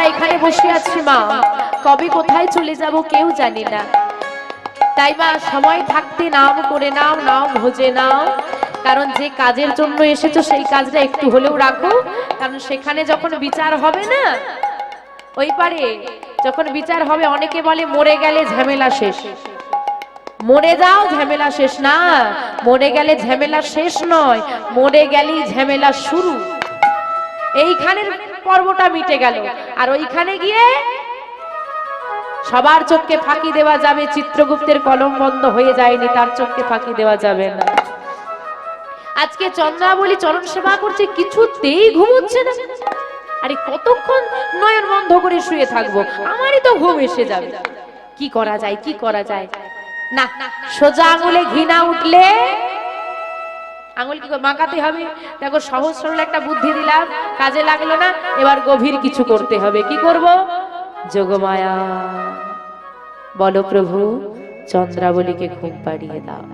আমরা এখানে বসে আছি মা, কবে কোথায় চলে যাব কেউ জানি না। তাই মা সময় থাকতে নাম করে নাও, নাম ভোজে নাও। কারণ যে কাজের জন্য এসেছো সেই কাজটা একটু হলেও রাখো, কারণ সেখানে যখন বিচার হবে না, ওই পারে যখন বিচার হবে অনেকে বলে মরে গেলে ঝামেলা শেষ। মরে যাও ঝামেলা শেষ না, মরে গেলে ঝামেলা শেষ নয়, মরে গেলেই ঝামেলা শুরু। এইখানের পর্বটা মিটে গেল, আর ওইখানে গিয়ে সবার চোখকে ফাঁকি দেওয়া যাবে। চিত্রগুপ্তের কলম বন্ধ হয়ে যায়নি, তার চোখকে ফাঁকি দেওয়া যাবে না। আজকে চন্দ্রাবলী চরণ সেবা করছে, কিছুতেই ঘুমোচ্ছে না। আরে কতক্ষণ নয়ন বন্ধ করে শুয়ে থাকবো, আমারই তো ঘুম এসে যাবে। কি করা যায়, কি করা যায়? না, সোজা আঙুলে ঘৃণা উঠলে আঙুল কি মাকাতে হবে। দেখো সহজ সরল একটা বুদ্ধি দিলাম, কাজে লাগলো না, এবার গভীর কিছু করতে হবে। কি করব? যোগমায়া বলো প্রভু চন্দ্রাবলীকে ঘুম পাড়িয়ে দাও।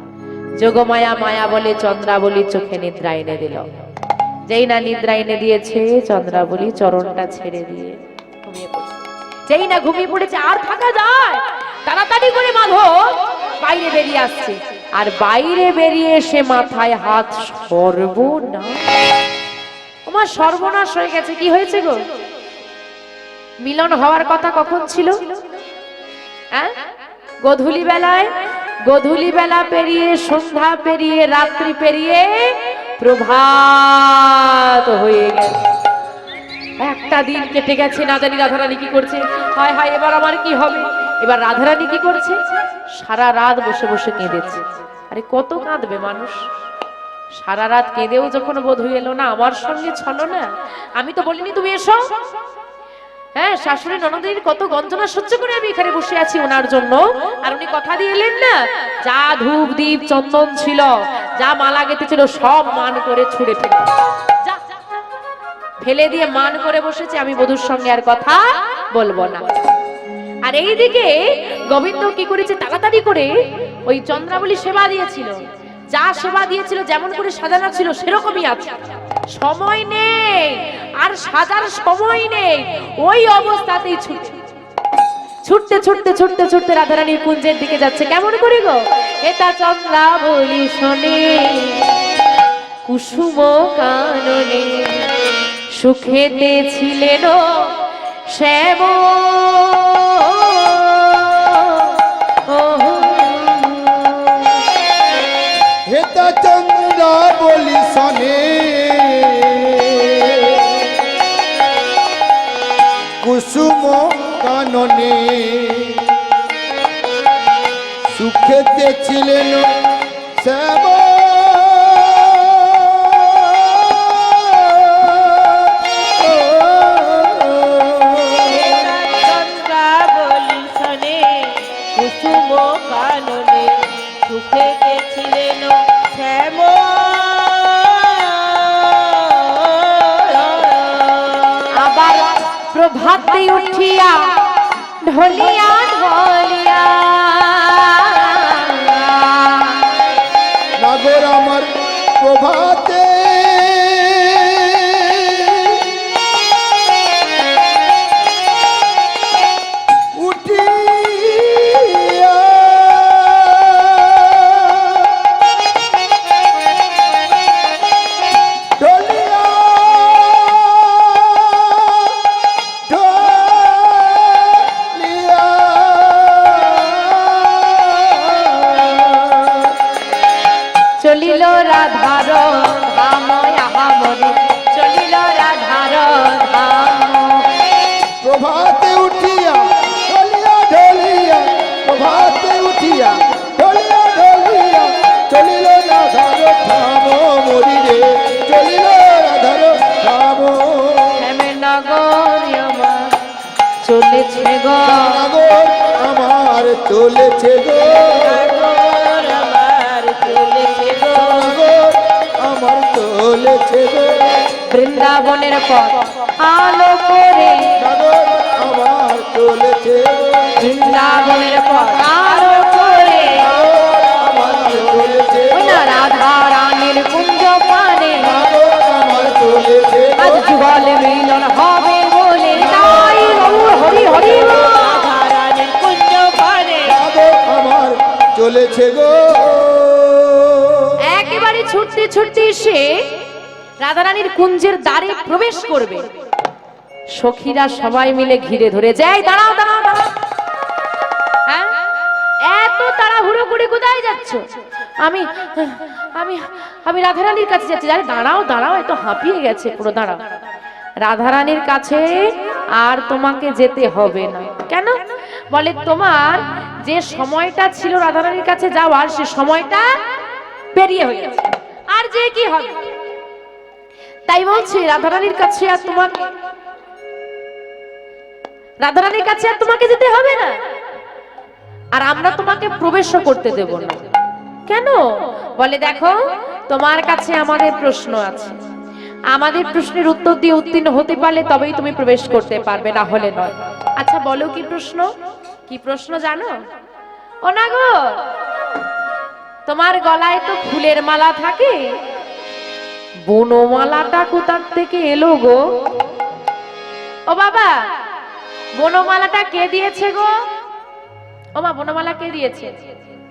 যোগমায়া মায়া বলে চন্দ্রাবলীর চোখে নিদ্রা এনে দিল। যেই না নিদ্রা এনে দিয়েছে, চন্দ্রাবলী চরণটা ছেড়ে দিয়ে ঘুমিয়ে পড়েছে। যেই না ঘুমিয়ে পড়েছে, আর থাকা যায়? তাড়াতাড়ি করে মাধব বাইরে বেরিয়ে আসছে, আর বাইরে বেরিয়ে এসে মাথায় হাত। সর্বনাশ, আমার সর্বনাশ হয়ে গেছে। কি হয়েছে গো? মিলন হওয়ার কথা কখন ছিল? গোধূলি বেলায়। গোধূলি বেলা পেরিয়ে, সন্ধ্যা পেরিয়ে, রাত্রি পেরিয়ে প্রভাত হয়ে গেছে। একটা দিন কেটে গেছে, না জানি রাধারানী কি করছে। হায় হায়, এবার আমার কি হবে? এবার রাধারানী কি করছে? সারা রাত বসে বসে কেঁদেছে। আরে কত কাঁদবে মানুষ? সারা রাত কেঁদেও যখন বোধ হয়ে এলো না, আমার সঙ্গে ছলো না। আমি তো বলিনি তুমি এসো। হ্যাঁ, শাশুড়ি ননদের কত গঞ্জনা সহ্য করে আমি এখানে বসে আছি ওনার জন্য। আর উনি কথা দিয়ে এলেন না, যা ধূপ দীপ চন্দন ছিল, যা মালা গেঁথে ছিল, সব মান করে ছুঁড়ে ফেলে ফেলে দিয়ে মান করে বসেছে, আমি বধূর সঙ্গে আর কথা বলবো না। আর এইদিকে গোবিন্দ কি করেছে, তাড়াতাড়ি করে ওই চন্দ্রাবলী সেবা দিয়েছিল। যা সেবা দিয়েছিল, যেমন করে সাজানো ছিল সেরকমই আছে। সময় নেই, আর সাজার সময় নেই। ওই অবস্থাতেই ছুটতে ছুটতে ছুটতে ছুটতে রাধারানীর কুঞ্জের দিকে যাচ্ছে। কেমন করে গো? এটা চন্দ্রাবলী শোনে কুসুম কাননে, সুখেতে ছিলেন শ্যাম। হেতা চন্দ্রাবলী শোনে কুসুম কাননে, সুখেতে ছিলেন শ্যাম। চন্দ্রাবলী শোনে কুসুম কাননে, সুখেতে ছিলেন শ্যাম। আবার প্রভাতে উঠিয়া ঢলিয়া ঢলিয়া, নাগর আমার প্রভাতে উঠিয়া, ঢলিয়া ঢলিয়া, চলিল রাধার ধাম আহামরে, চলিল রাধার ধাম। প্রভাতে উঠিয়া ঢলিয়া ঢলিয়া, প্রভাতে উঠিয়া ঢলিয়া ঢলিয়া, চলিল রাধার ধাম মরিরে, চলিল রাধার ধাম। হেমে নগর আমার চলেছে গো, নাগর আমার চলেছে গো, নগর আমার চলেছে গো, নাগর আমার চলেছে গো, বৃন্দাবনের পথ আলো করে, নাগর আমার চলেছে গো, বৃন্দাবনের পথ আলো করে, আমার চলেছে গো, না রাধা রানীর কুঞ্জ পানে, নাগর আমার চলেছে গো, আজ যুগল মিলন হবে বলে তাই চলেছে গো। একেবারে ছুটতে ছুটতে এসে রাধারানীর কুঞ্জের দ্বারে প্রবেশ করবে। সখীরা সবাই মিলে ঘিরে ধরে যায়, দাঁড়াও দাঁড়াও দাঁড়াও, হ্যাঁ এত তাড়াহুড়ো করে কোথায় যাচ্ছ? আমি আমি আমি রাধারানীর কাছে যাচ্ছি। আরে দাঁড়াও দাঁড়াও, এত হাঁপিয়ে গেছে পুরো, দাঁড়াও। রাধারানীর কাছে আর তোমাকে যেতে হবে না। কেন? বলে তোমার যে সময়টা ছিল রাধারানীর কাছে যাওয়ার, সে সময়টা পেরিয়ে হয়ে গেছে, আর যে কি হবে। তাই বলছি রাধারানীর কাছে আর তোমাকে, রাধারানীর কাছে আর তোমাকে যেতে হবে না, আর আমরা তোমাকে প্রবেশও করতে দেব না। কেন? বলে দেখো, তোমার কাছে আমাদের প্রশ্ন আছে, আমাদের প্রশ্নের উত্তর দিয়ে উত্তীর্ণ হতে পারলে তবেই তুমি প্রবেশ করতে পারবে, না হলে নয়। আচ্ছা বলো কি প্রশ্ন? কি প্রশ্ন জানো? ও না গো, তোমার গলায় তো ফুলের মালা থাকে, বনমালাটা কোথার থেকে এলো গো? ও বাবা, বনমালাটা কে দিয়েছে গো? ও মা, বনমালা কে দিয়েছে?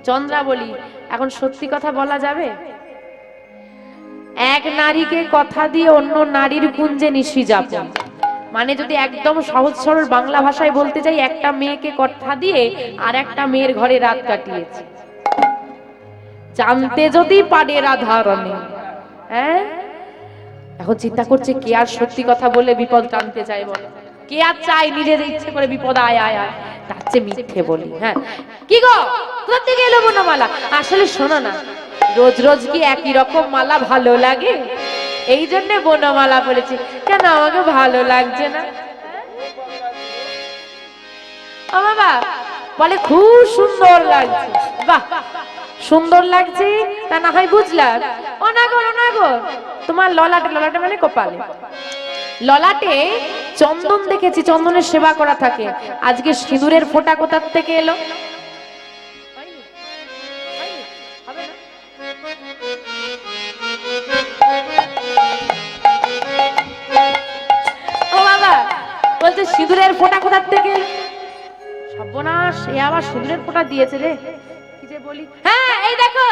চন্দ্রা বলি, এখন সত্যি কথা বলা যাবে? এক নারীকে কথা দিয়ে অন্য নারীর কুঞ্জে নিশি যাপন, মানে যদি একদম সহজ সরল বাংলা ভাষায় বলতে চাই, একটা মেয়েকে কথা দিয়ে আর একটা মেয়ের ঘরে রাত কাটিয়েছে। জানতে যদি পারে রাধারানী, হ্যাঁ এখন চিন্তা করছে কে আর সত্যি কথা বলে বিপদ টানতে চায়, বলে কে আর চায় নিজের ইচ্ছে করে বিপদ আয় আয় আয়, তার চেয়ে মিথ্যে বলি। হ্যাঁ কি গো, কোথা থেকে এলো বনমালা? আসলে শোনো না, রোজ রোজ কি একই রকম মালা ভালো লাগে? এই জন্য বনমালা বলেছি। কেন আমাকে ভালো লাগছে না? ও বাবা বলে খুব সুন্দর লাগছে। বাহ, সুন্দর লাগছে তা না হয় বুঝলাম। ও না গো, ও না গো, তোমার ললাটে, ললাটে মানে কপালে, ললাটে চন্দন দেখেছি, চন্দনের সেবা করা থাকে। আজকে সিঁদুরের ফোঁটা কোথার থেকে এলো? ও বাবা বলছে সিঁদুরের ফোঁটা কোথার থেকে এলো? সর্বনাশ, এ আবার সিঁদুরের ফোঁটা দিয়েছে রে, কি যে বলি। হ্যাঁ এই দেখো,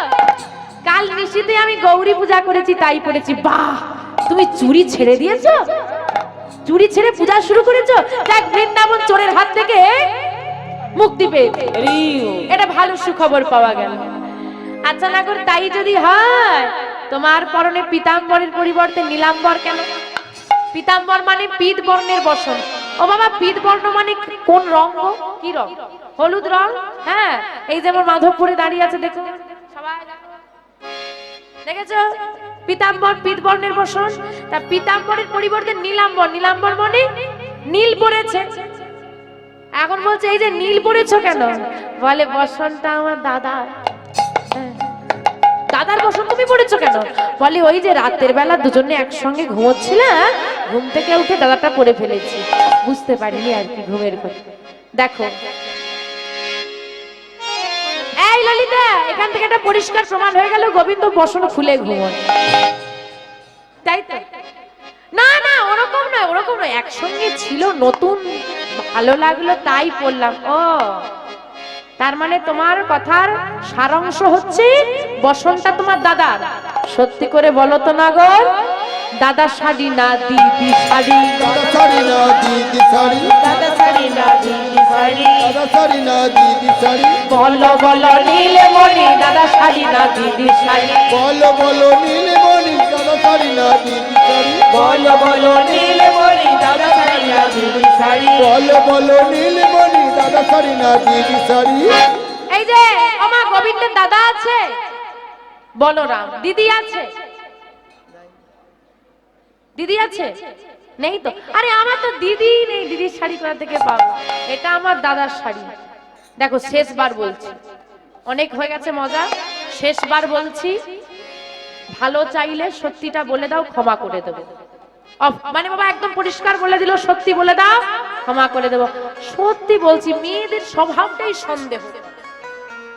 কাল নিশিতে আমি গৌরী পূজা করেছি, তাই পড়েছি। বাহ, তুমি চুরি ছেড়ে দিয়েছো, চুরি ছেড়ে পূজা শুরু করেছো। দেখ, বৃন্দাবন চোরের হাত থেকে মুক্তি পেয়েছে, এটা ভালো সুখবর পাওয়া গেল। আচ্ছা না করে তাই যদি হয়, তোমার পরনে পীতাম্বরের পরিবর্তে নীলাম্বর কেন? পীতাম্বর মানে পীত বর্ণের বসন। ও বাবা, পীত বর্ণ মানে কোন রং গো? কি রং? হলুদ রং। হ্যাঁ, এই যেমন মাধবপুরে দাঁড়িয়ে আছে, দেখো সবাই, দেখেছো? পীতাম্বর পীত বর্ণের বসন। তা পীতাম্বরের পরিবর্তে নীলাম্বর, নীলাম্বর মানে নীল পড়েছে। এখন বলছে এই যে নীল পড়েছো কেন? বলে বসনটা আমার দাদার। দাদার বসন তুমি পড়েছো কেন? বলে ওই যে রাতের বেলা দুজনে একসঙ্গে ঘুমোচ্ছিলাম, ঘুম থেকে উঠে দাদাটা পরে ফেলেছি, বুঝতে পারিনি আর কি ঘুমের ঘরে। দেখো এই ললিতা, এখান থেকে একটা পরিষ্কার প্রমাণ হয়ে গেল গোবিন্দ বসন খুলে ঘুমোয়, তাই তো? না না, ওরকম নয়, ওরকম নয়, একসঙ্গে ছিল, নতুন ভালো লাগলো তাই পড়লাম। ও তার মানে তোমার কথার সারাংশ হচ্ছে বসনটা তোমার দাদার। সত্যি করে বলো তো না গো, দাদা শাড়ি না দিদি শাড়ি, দাদা শাড়ি না দিদি শাড়ি, দাদা শাড়ি না দিদি শাড়ি, দাদা শাড়ি না দিদি শাড়ি, বলো বলো নীলমণি, দাদা শাড়ি না দিদি শাড়ি, বলো বলো নীলমণি, দাদা শাড়ি না দিদি শাড়ি, বলো বলো নীলমণি, দাদা শাড়ি না দিদি শাড়ি, বলো বলো নীলমণি, দাদা শাড়ি না দিদি শাড়ি। এই যে আমার গোবিন্দের দাদা আছে, বলরাম, দিদি আছে? দিদি আছে? নেই তো। আরে আমার তো দিদি নেই, দিদির শাড়ি কোথা থেকে পাবো? এটা আমার দাদার শাড়ি। দেখো শেষবার বলছি, অনেক হয়ে গেছে মজা, শেষবার বলছি, ভালো চাইলে সত্যিটা বলে দাও, ক্ষমা করে দেবো। মানে বাবা একদম পরিষ্কার বলে দিল, সত্যি বলে দাও, ক্ষমা করে দেবো। সত্যি বলছি, মেয়েদের স্বভাবটাই সন্দেহ,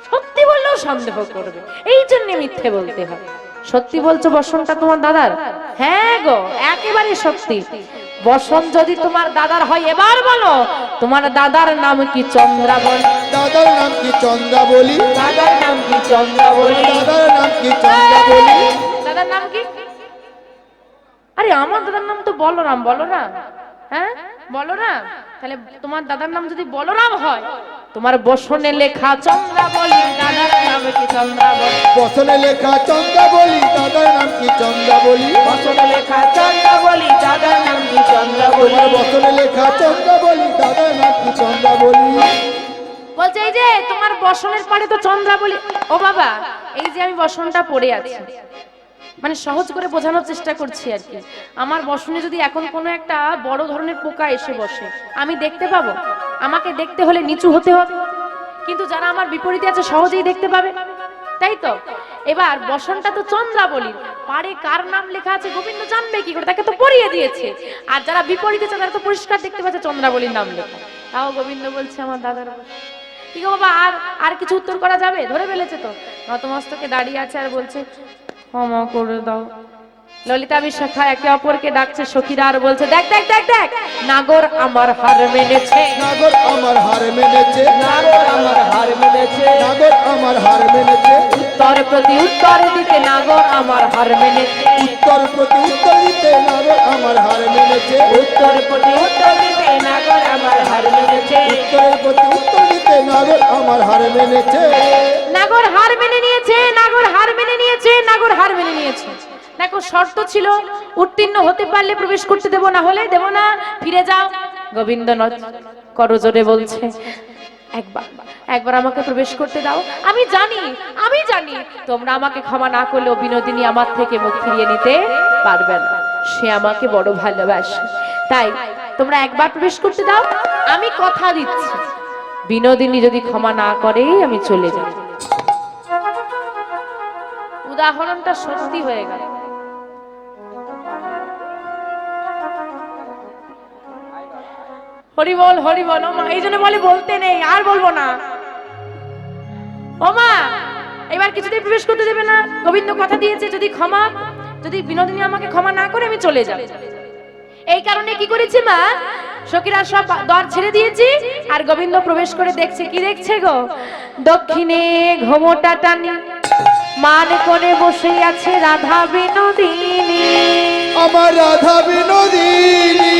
সত্যি বললেও সন্দেহ করবে, এই জন্য মিথ্যে বলতে হয়। সত্যি বলছো বসনটা তোমার দাদার? হ্যাঁ গো, একেবারে সত্যি। বসন যদি তোমার দাদার হয়, এবার বলো তোমার দাদার নাম কি? চন্দ্রাবন। দাদার নাম কি চন্দ্রাবলী, দাদার নাম কি চন্দ্রাবলী, দাদার নাম কি চন্দ্রাবলী। দাদার নাম কি? আরে আমার দাদার নাম তো বলরাম, বলরাম, হ্যাঁ বলরাম। তাহলে তোমার দাদার নাম যদি বলরাম হয়, তোমার বসনে লেখা চন্দ্রাবলী, দাদার নাম কি চন্দ্রাবলী, বসনে লেখা চন্দ্রাবলী, দাদার নাম কি চন্দ্রাবলী, বসনে লেখা চন্দ্রাবলী, দাদার নাম কি চন্দ্রাবলী। তোমার বসনে লেখা চন্দ্রাবলী, দাদার নাম কি চন্দ্রাবলী। বলছে এই যে তোমার বসনের পারে তো চন্দ্রাবলী। ও বাবা, এই যে আমি বসনটা পড়ে আছি, মানে সহজ করে বোঝানোর চেষ্টা করছি আর কি। আমার বসনে যদি এখন কোনো একটা বড় ধরনের পোকা এসে বসে, আমি দেখতে পাবো? আমাকে দেখতে হলে নিচু হতে হবে, কিন্তু যারা আমার বিপরীতে আছে সহজেই দেখতে পাবে, তাই তো? এবার বসনটা তো চন্দ্রাবলী, পারে কার নাম লেখা আছে গোবিন্দ জানবে কি করে? তাকে তো পড়িয়ে দিয়েছে। আর যারা বিপরীতে আছে তারা তো পরিষ্কার দেখতে পাচ্ছে চন্দ্রাবলীর নাম লেখা। তাও গোবিন্দ বলছে আমার দাদার বসন। কি গো বাবা, আর কিছু উত্তর করা যাবে? ধরে ফেলেছে তো, নতমস্তকে দাঁড়িয়ে আছে আর বলছে ক্ষমা করে দাও। ললিতা বিশাখা একে অপরকে ডাকছে সখীরা আর বলছে দেখ দেখ দেখ দেখ, নাগর আমার হার মেনেছে, নাগর আমার হার মেনেছে, নাগর আমার হার মেনেছে, নাগর আমার হার মেনেছে, উত্তর প্রতি উত্তর দিতে নাগর আমার হার মেনেছে, উত্তর প্রতি উত্তর দিতে নাগর আমার হার মেনেছে, উত্তর প্রতি উত্তর দিতে নাগর আমার হার মেনেছে, উত্তরের প্রতি উত্তর দিতে নাগর আমার হার মেনেছে। নাগর হার মেনে নিয়েছে, নাগর হার মেনে নিয়েছে, নাগর হার মেনে নিয়েছে। দেখো শর্ত ছিল, উত্তীর্ণ হতে পারলে প্রবেশ করতে দেব, না হলে দেব না, ফিরে যাও। গোবিন্দ করজোরে বলছে একবার একবার আমাকে প্রবেশ করতে দাও। আমি জানি, আমি জানি তোমরা আমাকে ক্ষমা না করলেও বিনোদিনী আমার থেকে মুখ ফিরিয়ে নিতে পারবে না। সে আমাকে বড় ভালোবাসে, তাই তোমরা একবার প্রবেশ করতে দাও। আমি কথা দিচ্ছি, বিনোদিনী যদি ক্ষমা না করে আমি চলে যাব। উদাহরণটা সত্যি হয়ে গেল। হরি বল, হরি বল। ও মা, এই জন্য বলে বলতে নেই, আর বলবো না। ও মা, এবার কিছুতেই প্রবেশ করতে দেবে না। গোবিন্দ কথা দিয়েছে যদি বিনোদিনী আমাকে ক্ষমা না করে আমি চলে যাব। এই কারণে কি করেছি মা, সখীরা সব দ্বার ছেড়ে দিয়েছি, আর গোবিন্দ প্রবেশ করে দেখছে। কি দেখছে গো? দক্ষিণে ঘোমটা টানি মান কোণে বসে আছে রাধা বিনোদিনী, আমার রাধা বিনোদিনী,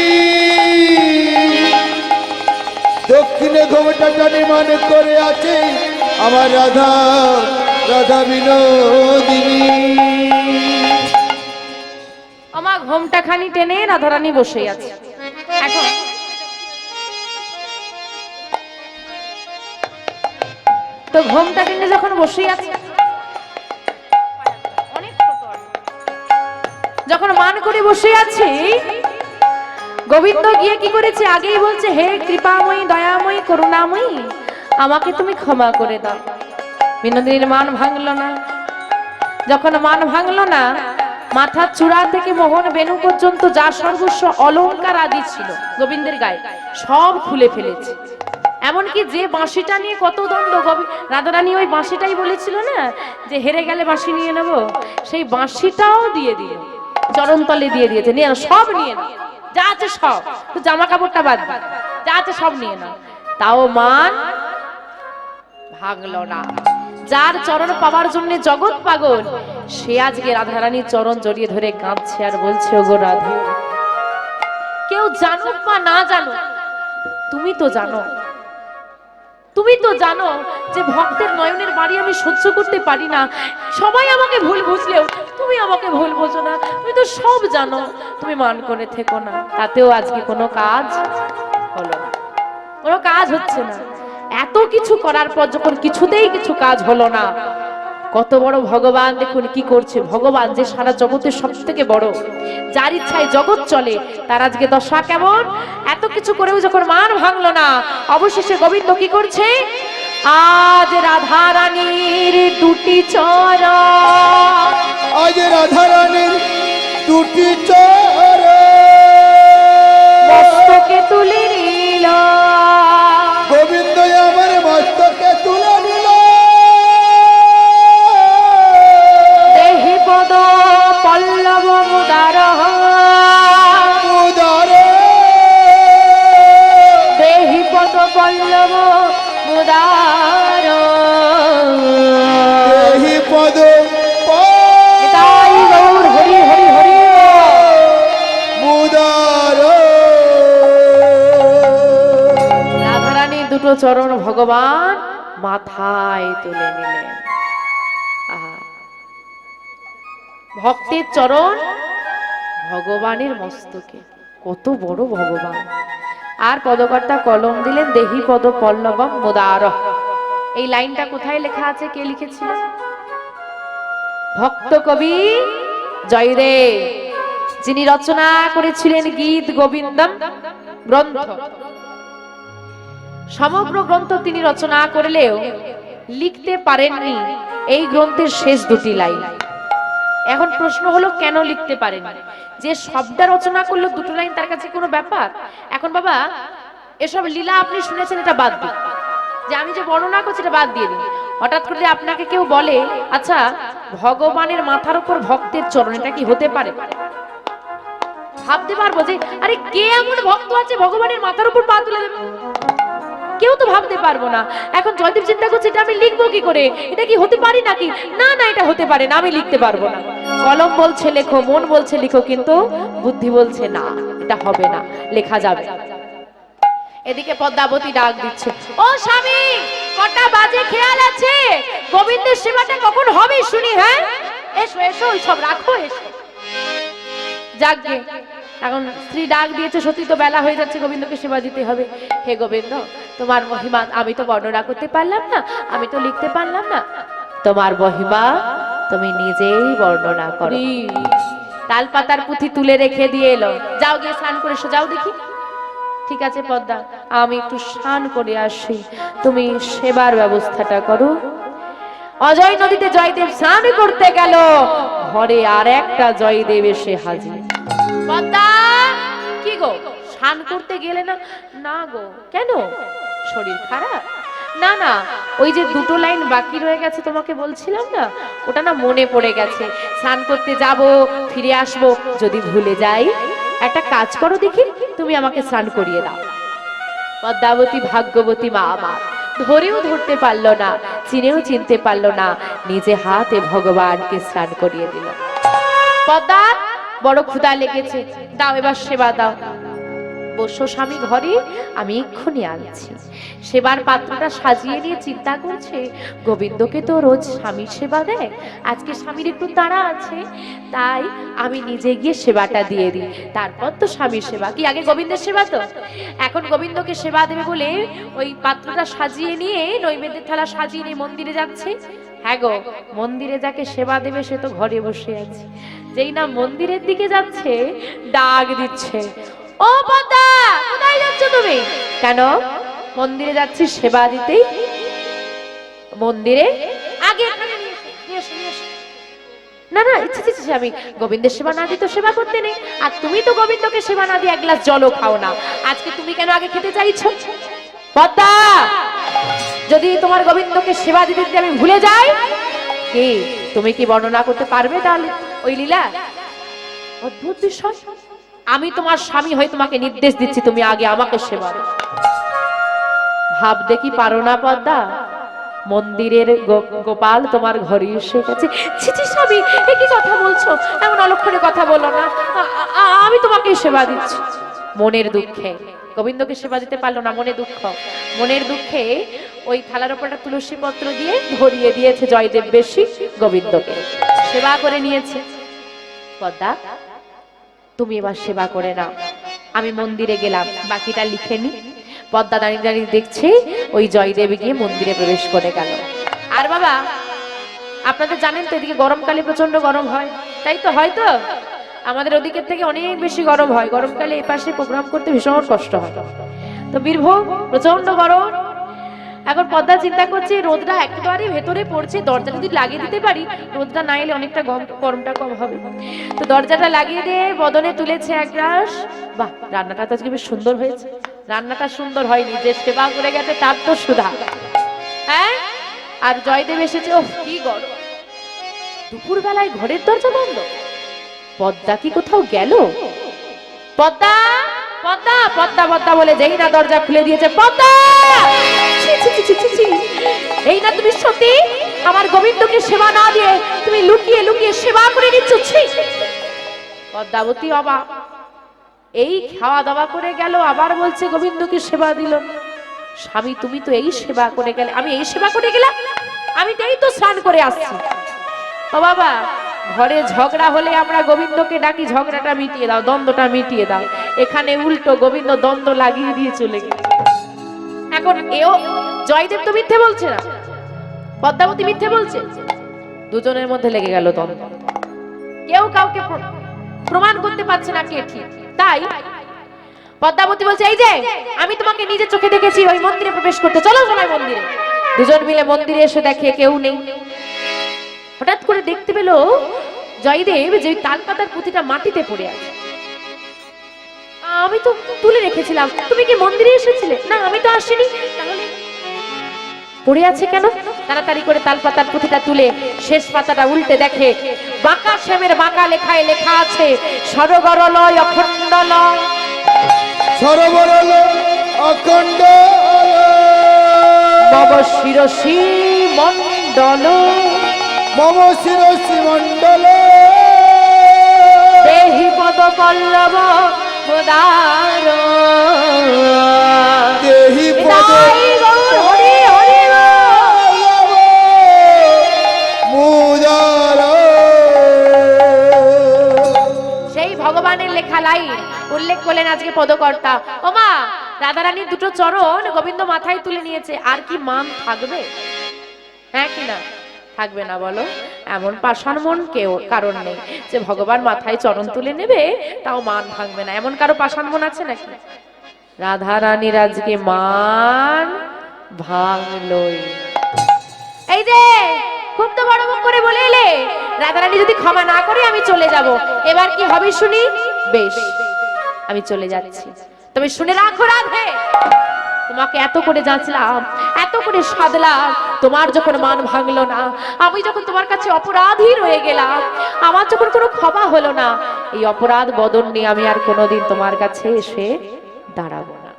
দক্ষিণে ঘোমটা টানি মানে করে আছে আমার রাধা, রাধা বিনোদিনী। আমার ঘোমটা খানি টেনে রাধারানী বসে আছে। এখন তো ঘোমটা টেনে যখন বসে আছে, যখন মান করে বসে আছি, গোবিন্দ গিয়ে কি করেছে? আগেই বলছে হে কৃপাময়ী, দয়াময়ী, করুণাময়ী, আমাকে তুমি ক্ষমা করে দাও। বিনোদিনীর মান ভাঙলো না। যখন মান ভাঙলো না, মাথার চূড়া থেকে মোহন বেনু পর্যন্ত যা সর্বস্ব অলংকার আদি ছিল গোবিন্দের গায়ে সব খুলে ফেলেছে। এমনকি যে বাঁশিটা নিয়ে কত দ্বন্দ্ব, রাধারানী ওই বাঁশিটাই বলেছিল না যে হেরে গেলে বাঁশি নিয়ে নেব, সেই বাঁশিটাও দিয়ে দিল, চরণতলে দিয়ে দিয়েছে। নিয়ে সব নিয়ে না, যা আছে সব, তো জামা কাপড়টা বাদ, যা আছে সব নিয়ে না। তাও মান ভাঙলো না। যার চরণ পাওয়ার জন্য জগৎ পাগল, সে আজকে রাধারানীর চরণ জড়িয়ে ধরে কাঁদছে আর বলছে ওগো রাধা, কেউ জানুক বা না জানুক, তুমি তো জানো, তুমি তো জানো যে ভক্তের নয়নের বাড়ি আমি সহ্য করতে পারি না। সবাই আমাকে ভুল বুঝলেও তুমি আমাকে ভুল বোঝো না, তুমি তো সব জানো, তুমি মান করে থেকো না। তাতেও আজকে কোনো কাজ হলো না, কোনো কাজ হচ্ছে না। এত কিছু করার পর যখন কিছুতেই কিছু কাজ হলো না, কত বড় ভগবান দেখুন কি করছে। ভগবান যে সারা জগতের সব থেকে বড়, যার ইচ্ছায় জগৎ চলে, তার আজকে দশা কেমন। এত কিছু করেও যখন মান ভাঙলো না, অবশেষে গোবিন্দ কি করছে? আজ রাধা রানীর দুটি চরণ, আজ রাধা রানীর দুটি চরণ মস্তকে তুলে নিল, গোবিন্দ আমার মস্তকে তুলে নিল, দেহি পদ পল্লব মুদার, দেহি পদ পল্লব মুদার, চরণ ভগবান মাথায় তুলে নিলেন। আহা, ভক্তের চরণ ভগবানের মস্তকে, কত বড় ভগবান। আর পদকর্তা কলম দিলেন, দেহি পদ পল্লবম মুদার। এই লাইনটা কোথায় লেখা আছে, কে লিখেছিল? ভক্ত কবি জয়দেব, যিনি রচনা করেছিলেন গীত গোবিন্দম গ্রন্থ। সমগ্র গ্রন্থ তিনি রচনা করলেও লিখতে পারেননি এই গ্রন্থের শেষ দুটি লাইন। এখন প্রশ্ন হলো, কেন লিখতে পারেননি? যে শব্দ রচনা করলো দুটো লাইন, তার কাছে কোনো ব্যাপার? এখন বাবা, এসব লীলা আপনি শুনেছেন, এটা বাদ দিন। যে আমি যে বর্ণনা করছি এটা বাদ দিয়ে দিন। হঠাৎ করে আপনাকে কেউ বলে, আচ্ছা ভগবানের মাথার উপর ভক্তের চরণ, এটা কি হতে পারে? ভাবতে পারবো যে আরে কে এমন ভক্ত আছে ভগবানের মাথার উপর পা তুলে দেবে? কেউ তো ভাবতে পারবো না। এখন জয়দেব চিন্তা করছে, এটা আমি লিখবো কি করে, এটা কি হতে পারি নাকি? না না, এটা হতে পারে না, আমি লিখতে পারবো না। কলম বলছে লেখো, মন বলছে লিখো, কিন্তু বুদ্ধি বলছে না, এটা হবে না, লেখা যাবে। এদিকে পদ্মাবতী ডাক দিচ্ছে, ও স্বামী, কটা বাজে খেয়াল আছে? গোবিন্দের সেবাটা কখন হবে শুনি? হ্যাঁ, এসো এসো, সব রাখো, এসো। যাকগে, এখন স্ত্রী ডাক দিয়েছে, সত্যি তো বেলা হয়ে যাচ্ছে, গোবিন্দকে সেবা দিতে হবে। হে গোবিন্দ, তোমার মহিমা আমি তো বর্ণনা করতে পারলাম না, আমি তো লিখতে পারলাম না, তোমার মহিমা তুমি নিজেই বর্ণনা করো। তাল পাতার পুঁথি তুলে রেখে দিয়ে এলো, যাও গিয়ে স্নান করে এসো, যাও দেখি। ঠিক আছে পদ্মা, আমি একটু স্নান করে আসি, তুমি সেবার ব্যবস্থাটা করো। অজয় নদীতে জয়দেব স্নান করতে গেল, ঘরে আর একটা জয়দেব এসে হাজির। পদ্মা, কি গো, স্নান করতে গেলে না? না গো। কেন, শরীর খারাপ? না না, ওই যে দুটো লাইন বাকি রয়ে গেছে তোমাকে বলছিলাম না, ওটা না মনে পড়ে গেছে। স্নান করতে যাব, ফিরে আসব, যদি ভুলে যাই, একটা কাজ করো দেখি, তুমি আমাকে স্নান করিয়ে দাও। পদ্মাবতী ভাগ্যবতী মা আমার, ধরেও ধরতে পারলো না, চিনেও চিনতে পারলো না, নিজে হাতে ভগবানকে স্নান করিয়ে দিল। পদ্মা, বড় ক্ষুধা লেগেছে, দাও এবার সেবা দাও। বসো স্বামী ঘরে, আমি এক্ষুনি আনছি। সেবার পাত্রটা সাজিয়ে নিয়ে চিন্তা করছে, গোবিন্দকে তো রোজ স্বামীর সেবা দেয়, আজকে স্বামীর একটু তাড়া আছে, তাই আমি নিজে গিয়ে সেবাটা দিয়ে দিই, তারপর তো স্বামীর সেবা। কি আগে গোবিন্দের সেবা তো? এখন গোবিন্দকে সেবা দেবে বলে ওই পাত্রটা সাজিয়ে নিয়ে, নৈবেদ্যের থালা সাজিয়ে নিয়ে মন্দিরে যাচ্ছে। হ্যাঁ গো, মন্দিরে যাকে সেবা দেবে সে তো ঘরে বসে আছে। যেই না মন্দিরের দিকে যাচ্ছে, ডাক দিচ্ছে, ও পদ্মা, কোথায় যাচ্ছ তুমি? কেন? মন্দিরে যাচ্ছি সেবা দিতে। মন্দিরে আগে না না, ইচ্ছে ইচ্ছে, আমি গোবিন্দের সেবা না দিই তো সেবা করতে নেই। আর তুমি তো গোবিন্দকে সেবা না দিয়ে এক গ্লাস জলও খাও না, আজকে তুমি কেন আগে খেতে চাইছো? পদ্মা, যদি তোমার গোবিন্দকে সেবা দিতে দিতে আমি ভুলে যাই, কি তুমি কি বর্ণনা করতে পারবে তাহলে ওই লীলা? অদ্ভুত বিষয়। আমি তোমার স্বামী হয়ে তোমাকে নির্দেশ দিচ্ছি, তুমি আগে আমাকে সেবা দাও। ভাবতে কি পারো না পদ্মা, মন্দিরের গোপাল তোমার ঘরে এসে গেছে? ছিছি স্বামী, এ কি কথা বলছো? এমন অলক্ষণে কথা বলো না, আমি তোমাকে সেবা দিচ্ছি। মনের দুঃখে গোবিন্দকে সেবা দিতে পারলো না, মনে দুঃখ, মনের দুঃখে ওই থালার উপর একটা তুলসী পত্র দিয়ে ধরিয়ে দিয়েছে জয়দেব বেশি, গোবিন্দকে সেবা করে নিয়েছে। পদ্মা, তুমি এবার সেবা করে নাও, আমি মন্দিরে গেলাম, বাকিটা লিখে নি। পদ্মা দাঁড়িয়ে দাঁড়িয়ে দেখছে ওই জয়দেব গিয়ে মন্দিরে প্রবেশ করে গেল। আর বাবা, আপনাদের জানেন তো এদিকে গরমকালে প্রচন্ড গরম হয়, তাই তো? হয়তো আমাদের ওদিকের থেকে অনেক বেশি গরম হয়, গরমকালে এই পাশে প্রোগ্রাম করতে ভীষণ কষ্ট হয়। তো বীরভূম প্রচন্ড গরম। এখন পদ্মা চিন্তা করছে, রোদটা একেবারে ভেতরে পড়ছে, দরজা যদি লাগিয়ে দিতে পারি, রোদটা না এলে অনেকটা গরমটা কম হবে। তো দরজাটা লাগিয়ে দিয়ে বদনে তুলেছে এক গ্রাস। বাহ, রান্নাটা তো আজকে বেশ সুন্দর হয়েছে। রান্নাটা সুন্দর হয়নি, যে সেবা করে গেছে তার তো সুধা। হ্যাঁ, আর জয়দেব এসেছে, ও কি গরম। দুপুর বেলায় ঘরের দরজা বন্ধ, পদ্মা কি কোথাও গেল? পদ্মা, পদ্মা, পদ্মা, পদ্মা বলে যেই না দরজা খুলে দিয়েছে, পদ্মা, এই না তুমি সত্যি আমার গোবিন্দকে সেবা না দিয়ে তুমি লুকিয়ে লুকিয়ে সেবা করে নিচ্ছ? পদ্মাবতী অবাক, এই খাওয়া দাওয়া করে গেল, আবার বলছে গোবিন্দকে সেবা দিল। স্বামী তুমি তো এই সেবা করে গেলে, আমি এই সেবা করে গেলাম, আমি তো এই তো স্নান করে আসছি। ও বাবা, ঘরে ঝগড়া হলে আমরা গোবিন্দকে ডাকি ঝগড়াটা মিটিয়ে দাও, দ্বন্দ্বটা মিটিয়ে দাও। এখানে উল্টো গোবিন্দ দ্বন্দ্ব লাগিয়ে দিয়ে চলে গেছে। এখন এও জয়দেব তো মিথ্যে বলছে না, পদ্মাবতী মিথ্যে বলছে, দুজনের মধ্যে লেগে গেল দ্বন্দ্ব। কেউ কাউকে প্রমাণ করতে পারছে না কে ঠিক। তাই পদ্মাবতী বলছে, এই যে আমি তোমাকে নিজের চোখে দেখেছি ওই মন্দিরে প্রবেশ করতে, চলো সবাই মন্দিরে। দুজন মিলে মন্দিরে এসে দেখে কেউ নেই। হঠাৎ করে দেখতে পেল জয়দেব যে তালপাতার পুঁথিটা মাটিতে পড়ে আছে। আমি তো তুলে রেখেছিলাম, তুমি কি মন্দিরে এসেছিলে? না, আমি তো আসিনি। তাহলে পড়ে আছে কেন? তাড়াতাড়ি করে তালপাতার পুঁথিটা তুলে শেষ পাতাটা উল্টে দেখে বাঁকা শ্যামের বাঁকা লেখায় লেখা আছে সরগরলয় অখণ্ডলয় সরবরল অখণ্ড মম শিরসি মণ্ডল মম শিরসি মণ্ডল দেহি পদ পল্লব গোদার দেহি পদ হরি হরি মুদার। সেই ভগবানের লেখা লাইন উল্লেখ করলেন আজকে পদকর্তা। ওমা, রাধারানীর দুটো চরণ গোবিন্দ মাথায় তুলে নিয়েছে, আর কি মান থাকবে? হ্যাঁ কি না? থাকবে না বলো? এমন পাষাণ মন কেউ কারণ নেই যে ভগবান মাথায় চরণ তুলে নেবে তাও মান ভাঙবে না। এমন কারো পাষাণ মন আছে নাকি? রাধারানীর আজকে মান ভাঙলই। এই যে খুব তো বড় মুখ করে বলে এলে, রাধারানী যদি ক্ষমা না করে আমি চলে যাব, এবার কি হবে শুনি? বেশ, আমি চলে যাচ্ছি, তবে শুনে রাখো রাধে, তোমাকে এত করে যাচলাম, এত করে সাধলাম, তোমার যখন মান ভাঙলো না, আমি যখন তোমার কাছে অপরাধী রয়ে গেলাম, আমার যখন কোনো ক্ষমা হলো না, এই অপরাধ বদন নিয়ে আমি আর কোনোদিন তোমার কাছে এসে দাঁড়াবো না।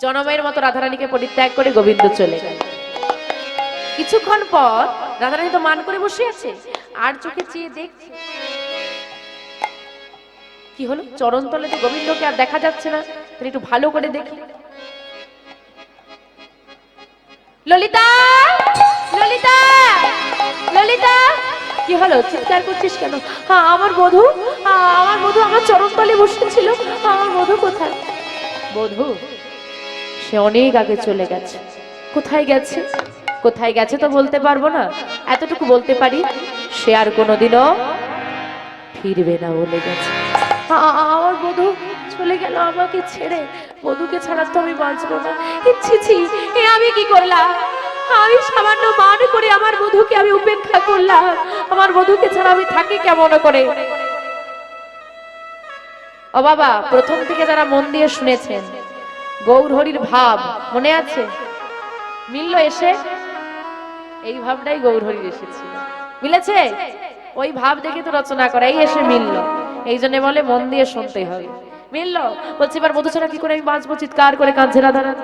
জনমের মতো রাধারানীকে পরিত্যাগ করে গোবিন্দ চলে গেল। কিছুক্ষণ পর রাধারানী তো মান করে বসে আছে, আর চোখে চেয়ে দেখছে কি হলো, চরণ তলে তো গোবিন্দকে আর দেখা যাচ্ছে না। তাহলে একটু ভালো করে দেখি, ললিতা, ললিতা, ললিতা, কি হলো, চিৎকার করছিস কেন? হ্যাঁ, আমার বধূ, আমার বধূ আমার চরণ তলে বসেছিল, আমার বধূ কোথায়? বধূ সে অনেক আগে চলে গেছে। কোথায় গেছে? কোথায় গেছে তো বলতে পারবো না, এতটুকু বলতে পারি সে আর কোনোদিনও ফিরবে না বলে গেছে। আমার বধূ চলে গেল আমাকে ছেড়ে, বধূকে ছাড়া তো আমি বাঁচবো না। ছি ছি, এ আমি কি করলাম? আমি সামান্য মান করে আমার বধূকে আমি উপেক্ষা করলাম, আমার বধূকে ছাড়া আমি থাকি কেমন করে? ও বাবা, প্রথম থেকে যারা মন দিয়ে শুনেছেন গৌর হরির ভাব মনে আছে? মিলল এসে? এই ভাবটাই গৌর হরির এসেছিল, মিলেছে? ওই ভাব দেখে তো রচনা করা, এই এসে মিলল। এই জন্য বলে মন দিয়ে শুনতে হবে। মিলল, বলছি এবার বধূ ছাড়া কি করে আমি বাঁচবো? চিৎকার করে কাঁদছে রাধারানী।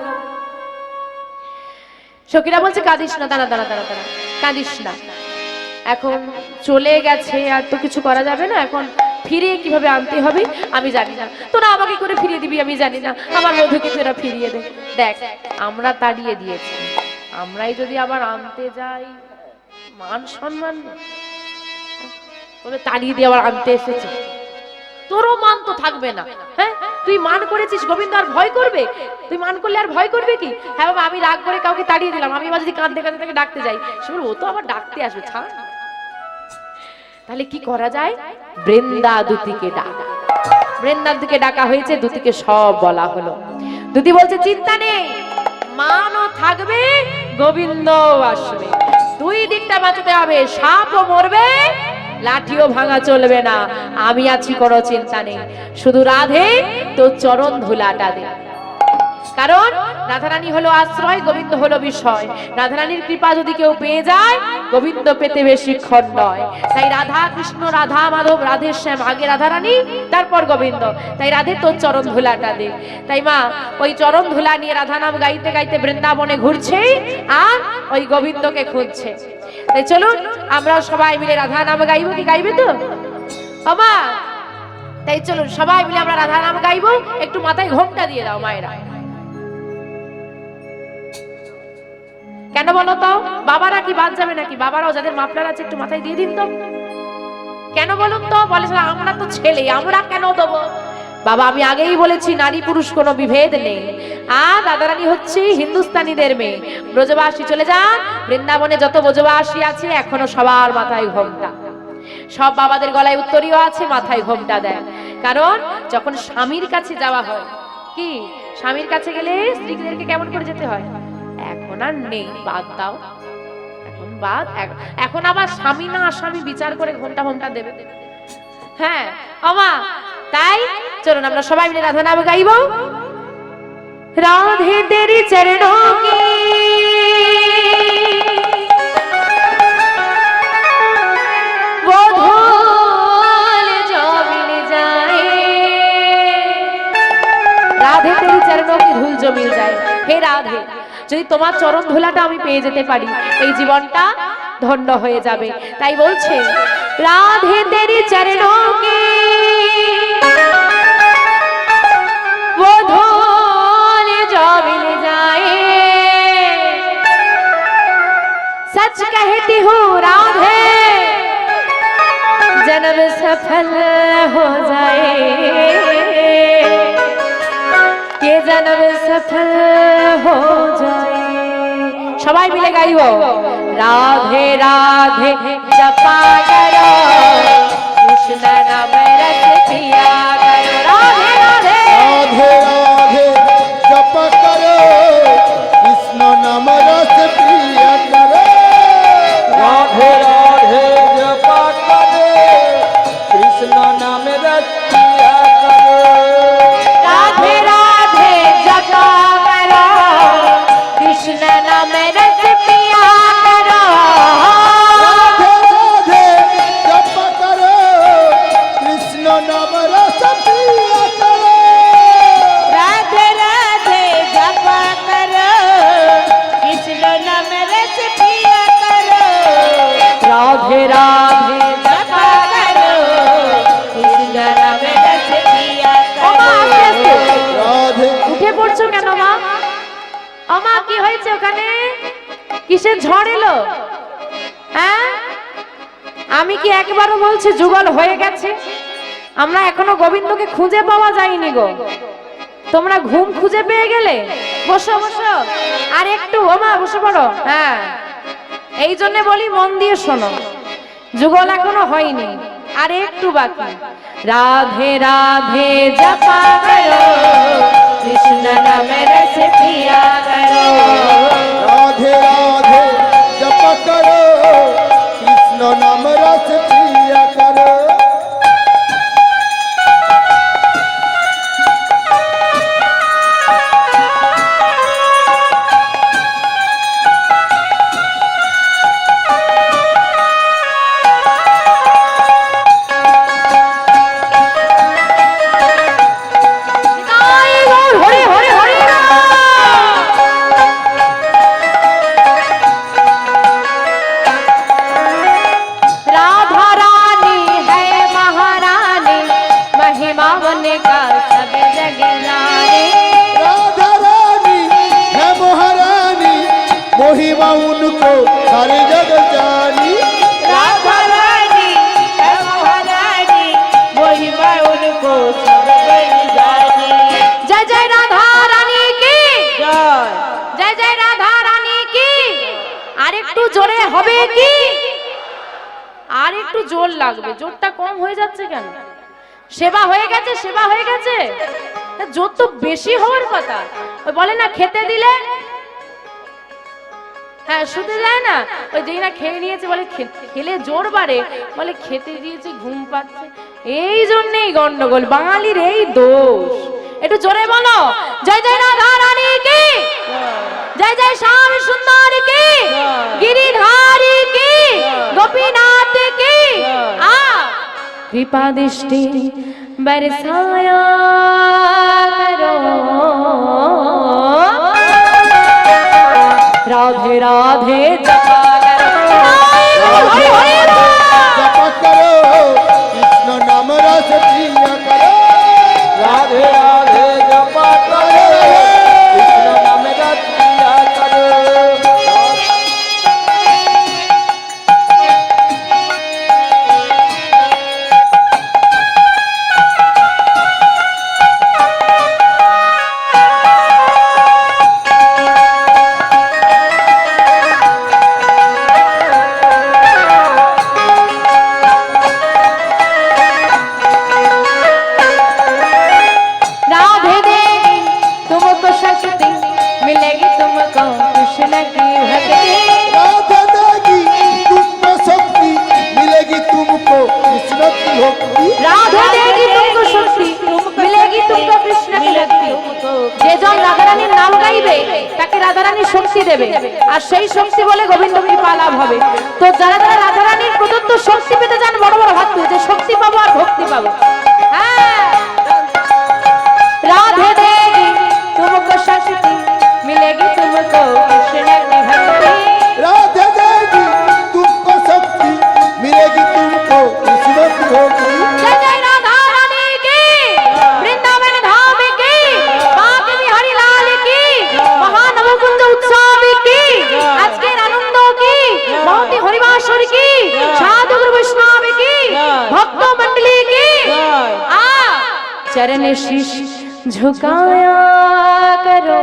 সখীরা বলছে কাঁদিস না, দাঁড়া দাঁড়া দাঁড়া দাঁড়া, কাঁদিস না, এখন চলে গেছে আর তো কিছু করা যাবে না, এখন ফিরিয়ে কিভাবে আনতে হবে আমি জানি না, তোরা আমাকে করে ফিরিয়ে দিবি আমি জানি না, আমার বধূকে তোরা ফিরিয়ে দে। দেখ, আমরা তাড়িয়ে দিয়েছি, আমরাই যদি আবার আনতে যাই মান সম্মান বলে তাড়িয়ে দিয়ে আবার আনতে এসেছে, তোরও মান তো থাকবে না। হ্যাঁ, তুই মান করেছিস, গোবিন্দ আর ভয় করবে? তুই মান করলে আর ভয় করবে কি? হ্যাঁ বাবা, আমি রাগ করে কাউকে তাড়িয়ে দিলাম, আমি আবার যদি কাঁদতে কাঁদতে তাকে ডাকতে যাই, সে ও তো আবার ডাকতে আসবে, ছাড়। তাহলে কি করা যায়? বৃন্দা দুতিকে ডাকা, বৃন্দা দুতিকে ডাকা হয়েছে, দুতিকে সব বলা হলো। দুতি বলছে চিন্তা নেই, মানও থাকবে, গোবিন্দ আসবে, দুই দিকটা বাঁচাতে হবে, সাপও মরবে, লাঠিও ভাঙা চলবে না, আমি আছি, কোনো চিন্তা নেই, শুধু রাধে তোর চরণ ধুলাটা দে। কারণ রাধারানী হলো আশ্রয়, গোবিন্দ হলো বিষয়। রাধারানীর কৃপা যদি কেউ পেয়ে যায়, গোবিন্দ পেতে বেশিক্ষণ নয়। তাই রাধা কৃষ্ণ, রাধা মাধব, রাধে শ্যাম, আগে রাধারানী তারপর গোবিন্দ। তাই রাধে তোর চরণ ধুলাটা দে। তাই মা ওই চরণ ধুলা নিয়ে রাধা নাম গাইতে গাইতে বৃন্দাবনে ঘুরছে আর ওই গোবিন্দকে খুঁজছে। তাই চলুন আমরা সবাই মিলে রাধা নাম গাইবো। কি গাইবে তো বাবা? তাই চলুন সবাই মিলে আমরা রাধা নাম গাইবো। একটু মাথায় ঘোমটা দিয়ে দাও মায়েরা। কেন বলো তো? বাবারা কি বাদ যাবে নাকি? বাবারাও যাদের মাফলার আছে একটু মাথায় দিয়ে দিন তো। কেন বলুন তো? বলে আমরা তো ছেলে, আমরা কেন দেবো? বাবা আমি আগেই বলেছি নারী পুরুষ কোনো বিভেদ নেই। আর দাদারানী হচ্ছে হিন্দুস্তানীদের মেয়ে। ব্রজবাসী চলে যান, বৃন্দাবনে যত ব্রজবাসী আছে এখনো সবার মাথায় ঘোমটা। সব বাবাদের গলায় উত্তরীয় আছে, মাথায় ঘোমটা দেয়। কারণ যখন স্বামীর কাছে যাওয়া হয়, কি স্বামীর কাছে গেলে স্ত্রীদেরকে কেমন করে যেতে হয়? এখন আর নেই, বাদ দাও, এখন বাদ। এখন আবার স্বামী না আসামি বিচার করে ঘোমটা ঘোমটা দেবে। হ্যাঁ আমা, তাই চলুন আমরা সবাই মিলে রাধা নাম গাইব। রাধে তেরি চরণোं की वो धूल जो मिल जाए, রাধে তেরি চরণों की धूल जो मिल जाए। হে রাধে, যদি তোমার চরণ ধুলাটা আমি পেয়ে যেতে পারি, এই জীবনটা ধন্য হয়ে যাবে। তাই বলছে রাধে তেরি চরণों की वो धूल जो मिल जाए, सच कहती हूँ राधे जन्म सफल हो जाए, ये जन्म सफल हो जाए। সবাই মিলে গাইব। রাধে রাধে জপা করো, কৃষ্ণ নাম রস পিয়া করো। রাধে রাধে राधे राधे जप करो, कृष्ण नाम रस पिया करो। राधे राधे जपा करो, कृष्ण नाम रस पिया करो। राधे राधे जपा करो, कृष्ण नाम रस पिया करो। राधे राधे जप करो, कृष्ण नाम रस पिया करो। राधे राधे जपा करो, कृष्ण नाम रस पिया करो। राधे राधे जपा करो, कृष्ण नाम रस पिया करो। राधे উঠে পড়ছো কেন মা? আমা কি হয়েছে ওখানে? কিসের ঝড় এলো? হ্যাঁ, আমি কি একবারও বলছি যুগল হয়ে গেছে? আমরা এখনো গোবিন্দকে খুঁজে পাওয়া যায়নি গো। তোমরা ঘুম খুঁজে পেয়ে গেলে? বসো বসো, আর একটু ওমা বসে পড়ো। হ্যাঁ, এই জন্য বলি মন দিয়ে শোনো, যুগল এখনো হয়নি, আর একটু বাকি। রাধে রাধে জপা করো, কৃষ্ণ নাম রস পিয়া করো। राधे राधे जप करो, कृष्ण नाम रस पिया करो। নিতাই গৌর হরি হরি হরি রাম। राधा रानी है महारानी, महिमा उनका सब जग जाने। राधा रानी है महारानी, महिमा उनको सारे जग जानी। राधा रानी है महारानी, महिमा उनको सब जग जाने। जय जय राधा रानी की जय, जय जय राधा रानी की। আর একটু জোরে হবে কি? আর একটু জোর লাগবে, জোরটা কম হয়ে যাচ্ছে কেন? সেবা হয়ে গেছে, সেবা হয়ে গেছে, তা জোর তো বেশি হওয়ার কথা। ওই বলে না খেতে দিলে, হ্যাঁ শুতে যায় না, ওই যেই না খেয়ে নিয়েছে বলে খেলে জোর বাড়ে, বলে খেতে দিয়েছে ঘুম পাচ্ছে। এই জন্যই গন্ডগোল, বাঙালির এই দোষ। একটু জোরে বলো, জয় জয় রাধা রানী কি जय जय श्याम सुंदर की, गिरिधारी की, गोपीनाथ की। आ कृपा दृष्टि बरसाया करो, राधे राधे जपा करो। हरि हरि जप करो, कृष्ण नाम रस पिया करो। राधे राधे जपा करो, कृष्ण नाम रस पिया करो। तुमको कृष्ण की भक्ति राधा देगी तुमको शक्ति मिलेगी तुमको कृष्ण की भक्ति राधा देगी तुमको शक्ति मिलेगी तुमको कृष्ण की भक्ति যে জন রাধারানীর নাম গাইবে তাকে রাধারানী শক্তি দেবে আর সেই শক্তি বলে গোবিন্দ কৃপা লাভ হবে। তো যারা যারা রাধারানীর প্রদত্ত শক্তি পেতে চান বড় বড় হাত তুলে যে শক্তি পাবো আর ভক্তি পাবো। হ্যাঁ, राधे देगी तुमको शक्ति मिलेगी तुमको कृष्ण की भक्ति राधा देगी तुमको शक्ति मिलेगी तुमको कृष्ण की भक्ति जय जय राधा रानी की वृंदावन धाम की बांके बिहारी लाल की महानवकुंज उत्सव की আজকের আনন্দ की মহতি হরিবাসর की साधु गुरु वैष्णव की भक्त मंडली की आ चरण शीश झुकाया करो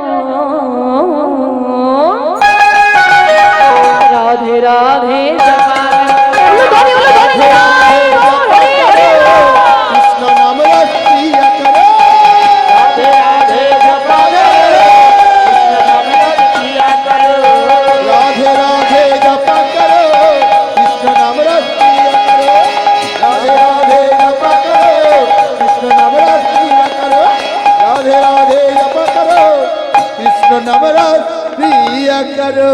राधे राधे जपा कृष्ण नाम रस पिया करो राधे राधे जपा करो कृष्ण नाम रस पिया करो राधे राधे जपा करो कृष्ण नाम रस पिया करो राधे राधे जपा करो कृष्ण नाम रस पिया करो राधे राधे जपा करो कृष्ण नाम रस पिया करो।